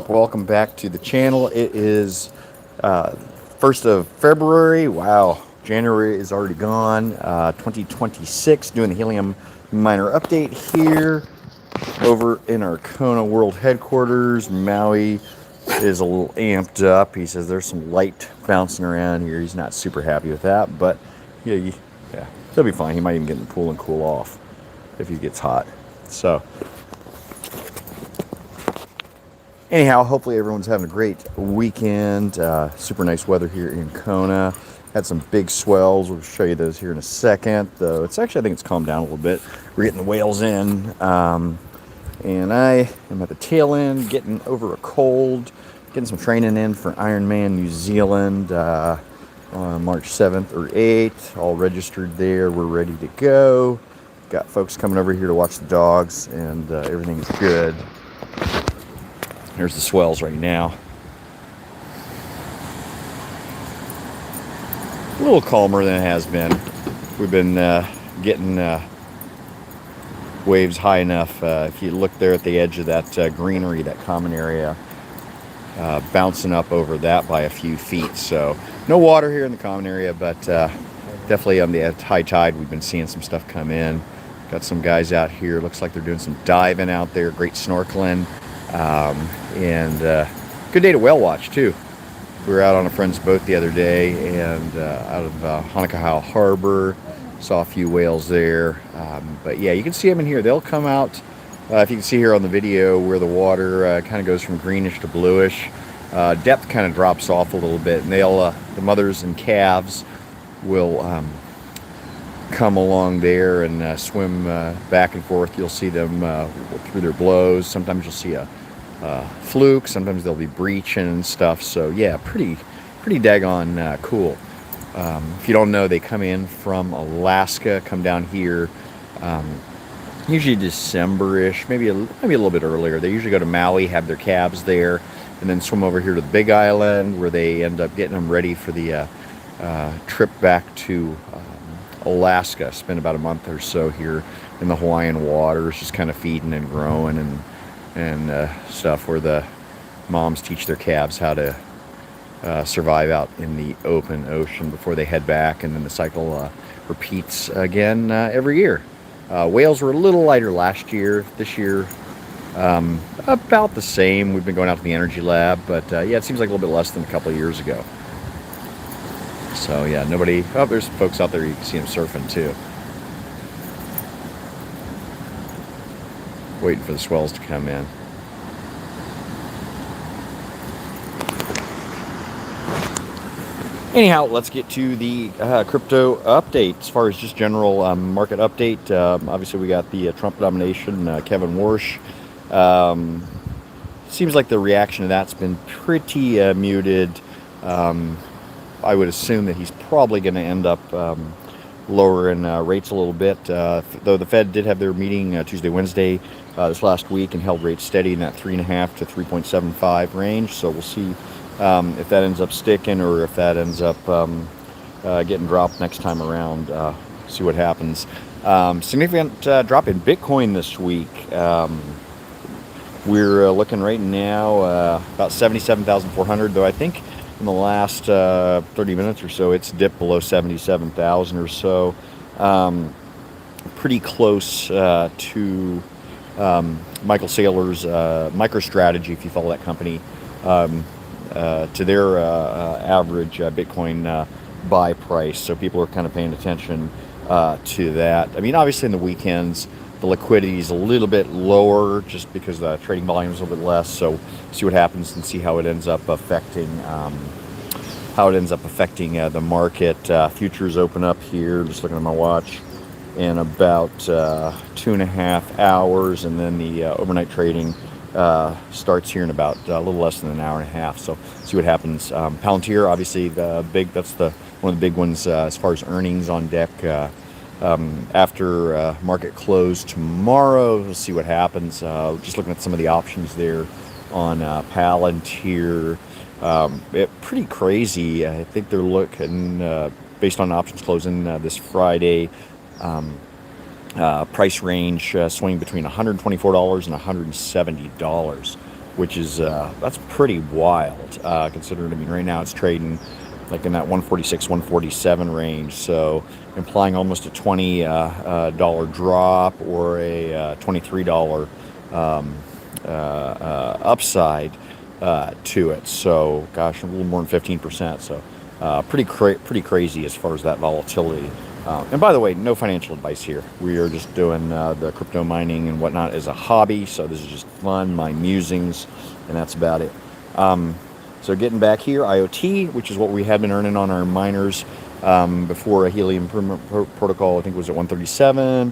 Welcome back to the channel. It is 1st of February. Wow, January is already gone. 2026, doing the Helium minor update here over in our Kona World headquarters. Maui is a little amped up. He says there's some light bouncing around here. He's not super happy with that, but yeah, he'll be fine. He might even get in the pool and cool off if he gets hot. So anyhow, hopefully everyone's having a great weekend. Super nice weather here in Kona. Had some big swells. We'll show you those here in a second. Though it's actually, I think it's calmed down a little bit. We're getting the whales in. And I am at the tail end, getting over a cold, getting some training in for Ironman New Zealand on March 7th or 8th. All registered there. We're ready to go. Got folks coming over here to watch the dogs, and everything's good. There's the swells right now. A little calmer than it has been. We've been getting waves high enough. If you look there at the edge of that greenery, that common area, bouncing up over that by a few feet. So no water here in the common area, but definitely on the high tide, we've been seeing some stuff come in. Got some guys out here. Looks like they're doing some diving out there. Great snorkeling. And good day to whale watch too. We were out on a friend's boat the other day, and out of Hanakahau Harbor, saw a few whales there. But yeah, you can see them in here. They'll come out, if you can see here on the video, where the water kind of goes from greenish to bluish. Depth kind of drops off a little bit, and they'll the mothers and calves will come along there and swim back and forth. You'll see them through their blows. Sometimes you'll see a fluke. Sometimes they'll be breaching and stuff. So yeah, pretty daggone cool. If you don't know, they come in from Alaska, come down here usually December-ish, maybe a little bit earlier. They usually go to Maui, have their calves there, and then swim over here to the Big Island, where they end up getting them ready for the trip back to Alaska. Spend about a month or so here in the Hawaiian waters, just kind of feeding and growing and stuff, where the moms teach their calves how to survive out in the open ocean before they head back, and then the cycle repeats again every year. Whales were a little lighter last year. This year, about the same. We've been going out to the energy lab, but yeah, it seems like a little bit less than a couple of years ago. So yeah, nobody. Oh, there's folks out there. You can see them surfing too. Waiting for the swells to come in. Anyhow, let's get to the crypto update. As far as just general market update, obviously we got the Trump nomination, Kevin Warsh. Seems like the reaction to that's been pretty muted. I would assume that he's probably going to end up lowering rates a little bit, though the Fed did have their meeting Tuesday, Wednesday this last week, and held rates steady in that 3.5 to 3.75 range. So we'll see if that ends up sticking, or if that ends up getting dropped next time around. See what happens. Significant drop in Bitcoin this week. We're looking right now about 77,400, though I think in the last 30 minutes or so, it's dipped below 77,000 or so. Pretty close to Michael Saylor's MicroStrategy, if you follow that company, to their average Bitcoin buy price. So people are kind of paying attention to that. I mean, obviously in the weekends, the liquidity is a little bit lower just because the trading volume is a little bit less. So see what happens and see how it ends up affecting the market. Futures open up here, just looking at my watch, in about 2.5 hours, and then the overnight trading starts here in about a little less than an hour and a half. So see what happens. Palantir, obviously that's one of the big ones as far as earnings on deck. After market close tomorrow, we'll see what happens. Just looking at some of the options there on Palantir. Pretty crazy. I think they're looking, based on options closing this Friday, price range swing between $124 and $170 which is that's pretty wild, considering, I mean, right now it's trading like in that 146, 147 range, so implying almost a $20 drop or a $23 upside to it. So, gosh, a little more than 15%. So, pretty crazy as far as that volatility. And by the way, no financial advice here. We are just doing the crypto mining and whatnot as a hobby. So this is just fun, my musings, and that's about it. So getting back here, IoT, which is what we had been earning on our miners before a Helium protocol, I think was at 137.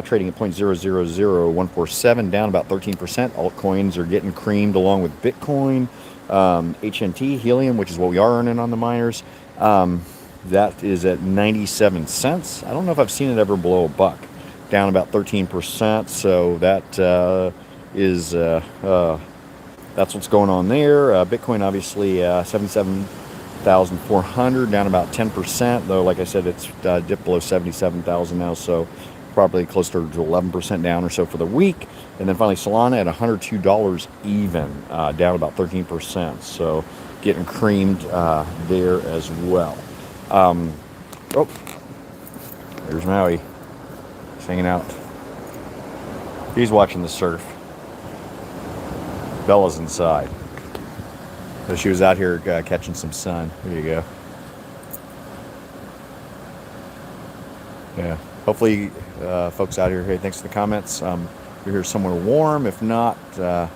Trading at 0.000147, down about 13%. Altcoins are getting creamed along with Bitcoin. HNT, Helium, which is what we are earning on the miners, that is at 97 cents. I don't know if I've seen it ever below a buck, down about 13%. So that is that's what's going on there. Bitcoin, obviously, 77,400, down about 10%. Though, like I said, it's dipped below 77,000 now, so probably closer to 11% down or so for the week. And then finally, Solana at $102 even, down about 13%. So getting creamed there as well. Oh, there's Maui. He's hanging out. He's watching the surf. Bella's inside. So she was out here catching some sun. There you go. Yeah. Hopefully, folks out here, hey, thanks for the comments. You're here somewhere warm. If not, yeah,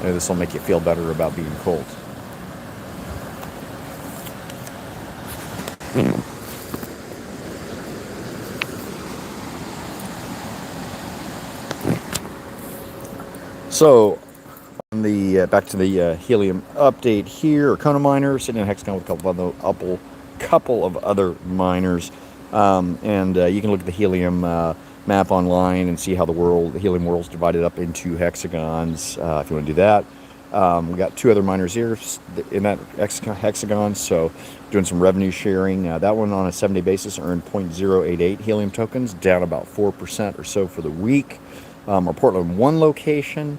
maybe this will make you feel better about being cold. So, on the back to the Helium update here, or Kona miner sitting in Hexagon with a couple of other miners, and you can look at the Helium map online and see how the Helium world's divided up into hexagons. If you want to do that, we got two other miners here in that hexagon, so doing some revenue sharing. That one on a 7-day basis earned 0.088 Helium tokens, down about 4% or so for the week. Our Portland 1 location,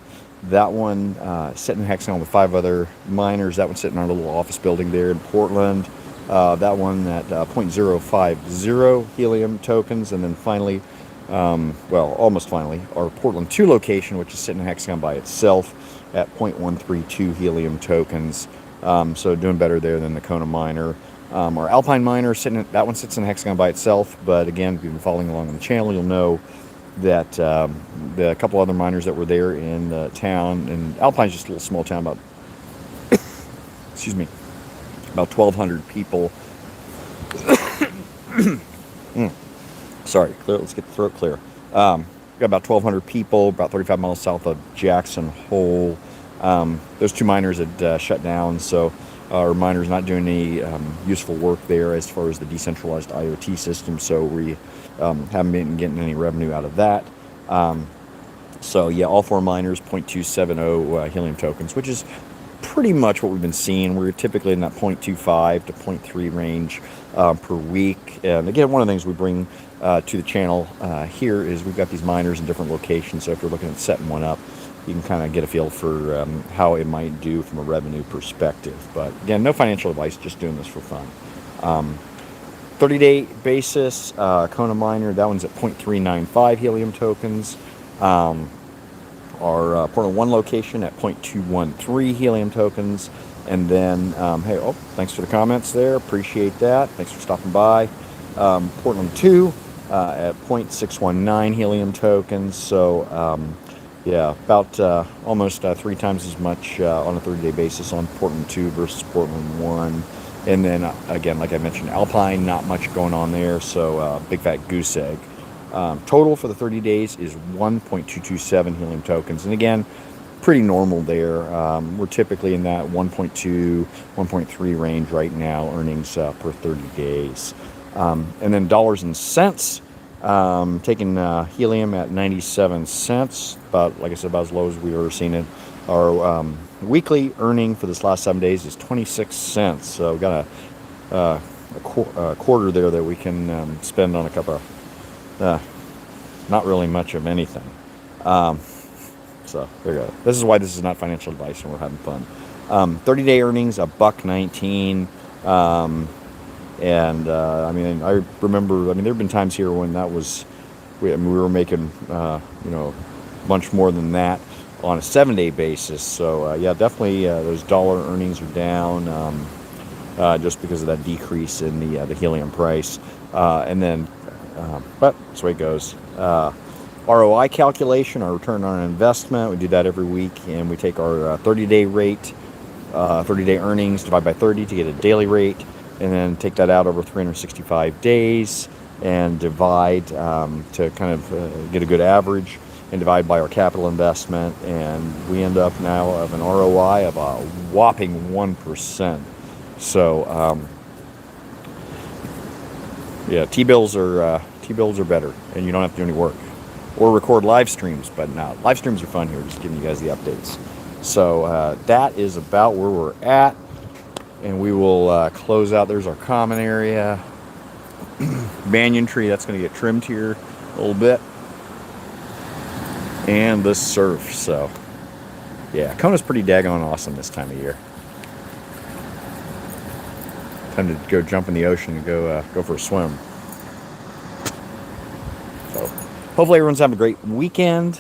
that one sitting in Hexagon with 5 other miners. That one sitting in our little office building there in Portland. That one at 0.050 Helium tokens. And then finally, well, almost finally, our Portland 2 location, which is sitting in Hexagon by itself at 0.132 Helium tokens. So doing better there than the Kona miner. Our Alpine miner, that one sits in Hexagon by itself. But again, if you've been following along on the channel, you'll know that the couple other miners that were there in the town, and Alpine's just a little small town, about excuse me, about 1,200 people. Sorry, clear. Let's get the throat clear. Got about 1,200 people, about 35 miles south of Jackson Hole. Those two miners had shut down, so our miners not doing any useful work there as far as the decentralized IoT system. So we haven't been getting any revenue out of that. So yeah, all 4 miners, 0.270 Helium tokens, which is pretty much what we've been seeing. We're typically in that 0.25 to 0.3 range per week. And again, one of the things we bring to the channel here is we've got these miners in different locations. So if you're looking at setting one up, you can kind of get a feel for how it might do from a revenue perspective. But again, no financial advice, just doing this for fun. 30-day basis, Kona miner, that one's at 0.395 Helium tokens. Our Portland 1 location at 0.213 Helium tokens. And then, hey, thanks for the comments there. Appreciate that. Thanks for stopping by. Portland 2 at 0.619 Helium tokens. So, yeah, about almost 3 times as much on a 30-day basis on Portland 2 versus Portland 1. And then, again, like I mentioned, Alpine, not much going on there, so big fat goose egg. Total for the 30 days is 1.227 Helium tokens. And again, pretty normal there. We're typically in that 1.2, 1.3 range right now, earnings per 30 days. And then dollars and cents, taking Helium at 97 cents, about, like I said, about as low as we've ever seen it. Our weekly earning for this last 7 days is 26 cents. So we've got a quarter there that we can spend on a cup of, not really much of anything. So there you go. This is why this is not financial advice, and we're having fun. 30-day earnings, $1.19. And I mean, I remember. I mean, there have been times here when that was, we were making, much more than that on a 7-day basis. So yeah, definitely those dollar earnings are down just because of that decrease in the helium price. And then, but that's the way it goes. ROI calculation, our return on investment. We do that every week, and we take our 30-day rate, 30-day earnings, divide by 30 to get a daily rate, and then take that out over 365 days and divide to kind of get a good average, and divide by our capital investment, and we end up now of an ROI of a whopping 1%. So yeah, T-bills are better, and you don't have to do any work or record live streams. But now live streams are fun here, just giving you guys the updates. So that is about where we're at, and we will close out. There's our common area, banyan tree that's going to get trimmed here a little bit, and the surf. So yeah, Kona's pretty daggone awesome this time of year. Time to go jump in the ocean and go for a swim. So hopefully everyone's having a great weekend,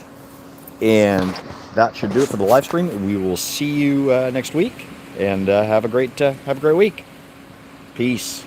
and that should do it for the live stream. We will see you next week, and have a great week. Peace.